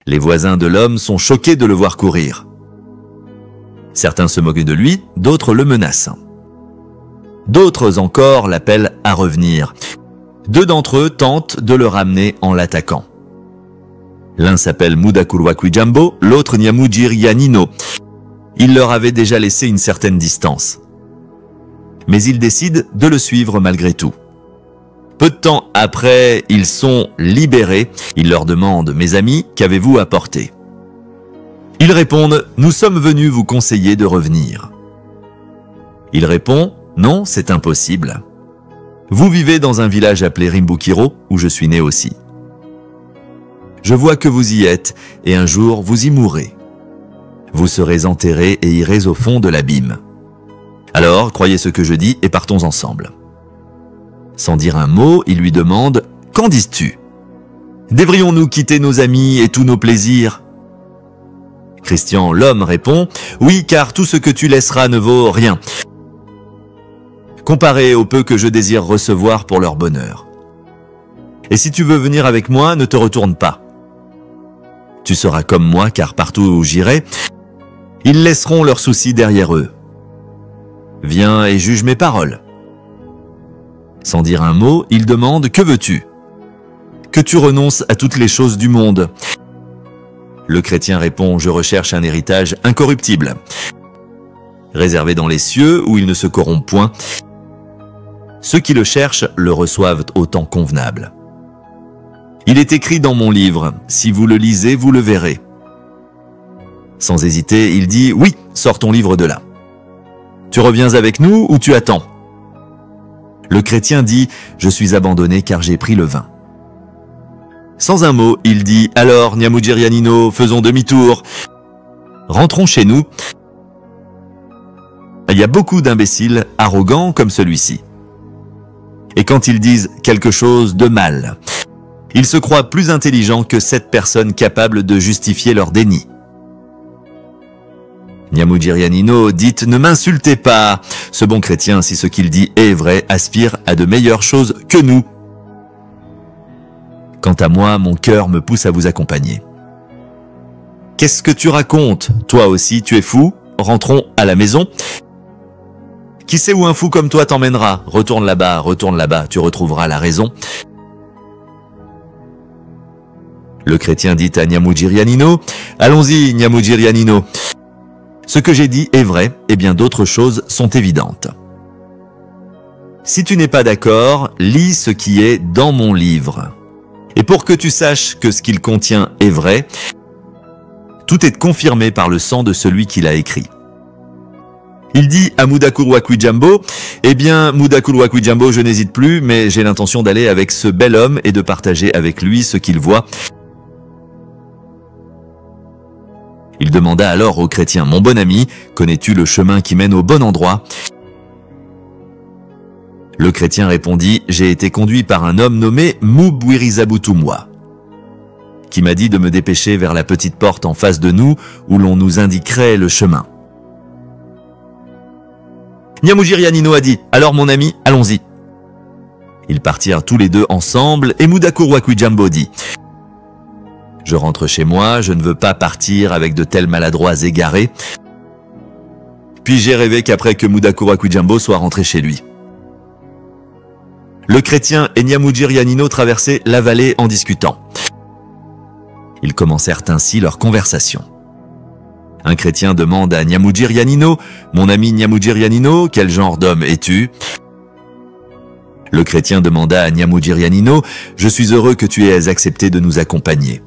Les voisins de l'homme sont choqués de le voir courir. Certains se moquent de lui, d'autres le menacent. D'autres encore l'appellent à revenir. 2 d'entre eux tentent de le ramener en l'attaquant. L'un s'appelle Mudakurwakwijambo, l'autre Nyamujiryanino. Il leur avait déjà laissé une certaine distance. Mais ils décident de le suivre malgré tout. Peu de temps après, ils sont libérés. Ils leur demandent « Mes amis, qu'avez-vous apporté ?» Ils répondent « Nous sommes venus vous conseiller de revenir. » Il répond « Non, c'est impossible. Vous vivez dans un village appelé Rimbukiro, où je suis né aussi. Je vois que vous y êtes, et un jour vous y mourrez. Vous serez enterrés et irez au fond de l'abîme. Alors, croyez ce que je dis et partons ensemble. » Sans dire un mot, il lui demande « Qu'en dis-tu ? Devrions-nous quitter nos amis et tous nos plaisirs ?» Christian, l'homme, répond « Oui, car tout ce que tu laisseras ne vaut rien, comparé au peu que je désire recevoir pour leur bonheur. Et si tu veux venir avec moi, ne te retourne pas. Tu seras comme moi, car partout où j'irai, ils laisseront leurs soucis derrière eux. Viens et juge mes paroles. » Sans dire un mot, il demande « Que veux-tu ? Que tu renonces à toutes les choses du monde. » Le chrétien répond « Je recherche un héritage incorruptible, réservé dans les cieux où il ne se corrompt point. Ceux qui le cherchent le reçoivent au temps convenable. Il est écrit dans mon livre, si vous le lisez, vous le verrez. » Sans hésiter, il dit « Oui, sors ton livre de là. Tu reviens avec nous ou tu attends ?» Le chrétien dit « Je suis abandonné car j'ai pris le vin. » Sans un mot, il dit « Alors, Nyamujiryanino, faisons demi-tour. Rentrons chez nous. » Il y a beaucoup d'imbéciles arrogants comme celui-ci. Et quand ils disent quelque chose de mal, ils se croient plus intelligents que cette personne capable de justifier leur déni. Nyamujiryanino dit « Ne m'insultez pas. Ce bon chrétien, si ce qu'il dit est vrai, aspire à de meilleures choses que nous. Quant à moi, mon cœur me pousse à vous accompagner. » « Qu'est-ce que tu racontes? Toi aussi, tu es fou? Rentrons à la maison. Qui sait où un fou comme toi t'emmènera? Retourne là-bas, tu retrouveras la raison. » Le chrétien dit à Nyamujiryanino « Allons-y, Nyamujiryanino. Ce que j'ai dit est vrai, et bien d'autres choses sont évidentes. Si tu n'es pas d'accord, lis ce qui est dans mon livre. Et pour que tu saches que ce qu'il contient est vrai, tout est confirmé par le sang de celui qui l'a écrit. » Il dit à Mudakurwakwijambo « Eh bien, Mudakurwakwijambo, je n'hésite plus, mais j'ai l'intention d'aller avec ce bel homme et de partager avec lui ce qu'il voit. » Il demanda alors au chrétien « Mon bon ami, connais-tu le chemin qui mène au bon endroit ?» Le chrétien répondit « J'ai été conduit par un homme nommé Mubwirizabutumwa, qui m'a dit de me dépêcher vers la petite porte en face de nous où l'on nous indiquerait le chemin. » Nyamujiryanino a dit « Alors mon ami, allons-y. » Ils partirent tous les deux ensemble et Mudakurwakwijambo dit « Je rentre chez moi, je ne veux pas partir avec de tels maladroits égarés. » Puis j'ai rêvé qu'après que Mudakurwakwijambo soit rentré chez lui. Le chrétien et Nyamujiryanino traversaient la vallée en discutant. Ils commencèrent ainsi leur conversation. Un chrétien demande à Nyamujiryanino « Mon ami Nyamujiryanino, quel genre d'homme es-tu » Le chrétien demanda à Nyamujiryanino « Je suis heureux que tu aies accepté de nous accompagner. »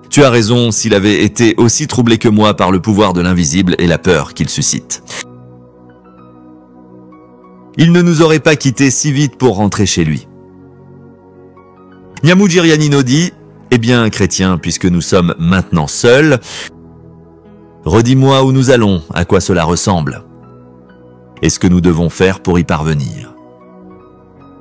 Tu as raison s'il avait été aussi troublé que moi par le pouvoir de l'invisible et la peur qu'il suscite. Il ne nous aurait pas quittés si vite pour rentrer chez lui. Nyamujiryanino dit « Eh bien, chrétien, puisque nous sommes maintenant seuls, redis-moi où nous allons, à quoi cela ressemble, et ce que nous devons faire pour y parvenir. »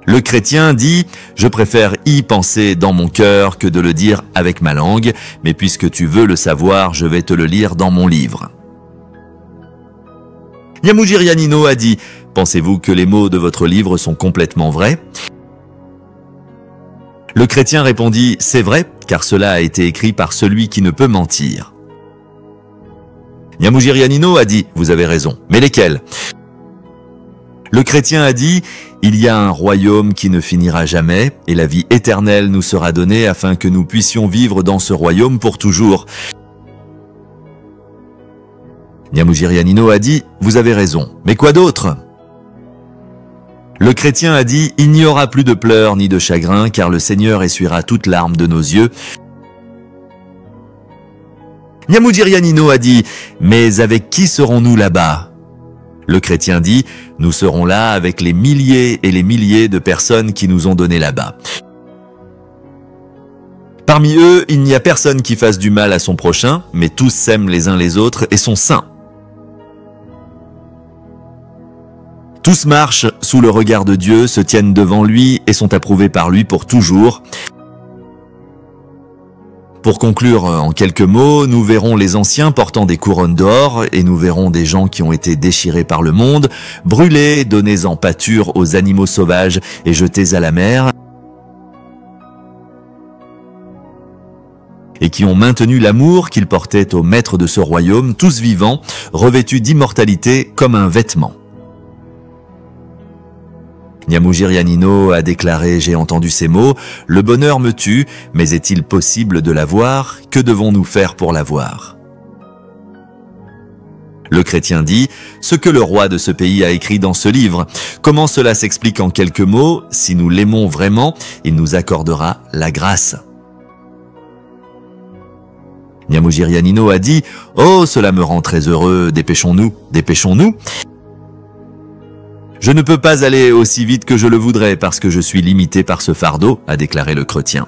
Le chrétien dit « Je préfère y penser dans mon cœur que de le dire avec ma langue, mais puisque tu veux le savoir, je vais te le lire dans mon livre. » Nyamujiryanino a dit « Pensez-vous que les mots de votre livre sont complètement vrais ? Le chrétien répondit « C'est vrai, car cela a été écrit par celui qui ne peut mentir. » Nyamujiryanino a dit « Vous avez raison, mais lesquels ?» Le chrétien a dit « Il y a un royaume qui ne finira jamais, et la vie éternelle nous sera donnée afin que nous puissions vivre dans ce royaume pour toujours. » Nyamujiryanino a dit « Vous avez raison, mais quoi d'autre ?» Le chrétien a dit « Il n'y aura plus de pleurs ni de chagrin, car le Seigneur essuiera toute larme de nos yeux. » Nyamujiryanino a dit « Mais avec qui serons-nous là-bas » Le chrétien dit « Nous serons là avec les milliers et les milliers de personnes qui nous ont donné là-bas. Parmi eux, il n'y a personne qui fasse du mal à son prochain, mais tous s'aiment les uns les autres et sont saints. Tous marchent sous le regard de Dieu, se tiennent devant lui et sont approuvés par lui pour toujours. » Pour conclure en quelques mots, nous verrons les anciens portant des couronnes d'or et nous verrons des gens qui ont été déchirés par le monde, brûlés, donnés en pâture aux animaux sauvages et jetés à la mer, et qui ont maintenu l'amour qu'ils portaient au maître de ce royaume, tous vivants, revêtus d'immortalité comme un vêtement. Nyamujiryanino a déclaré « J'ai entendu ces mots, le bonheur me tue, mais est-il possible de l'avoir? Que devons-nous faire pour l'avoir » Le chrétien dit « Ce que le roi de ce pays a écrit dans ce livre, comment cela s'explique en quelques mots? Si nous l'aimons vraiment, il nous accordera la grâce. » Nyamujiryanino a dit « Oh, cela me rend très heureux, dépêchons-nous, dépêchons-nous !» « Je ne peux pas aller aussi vite que je le voudrais parce que je suis limité par ce fardeau », a déclaré le chrétien.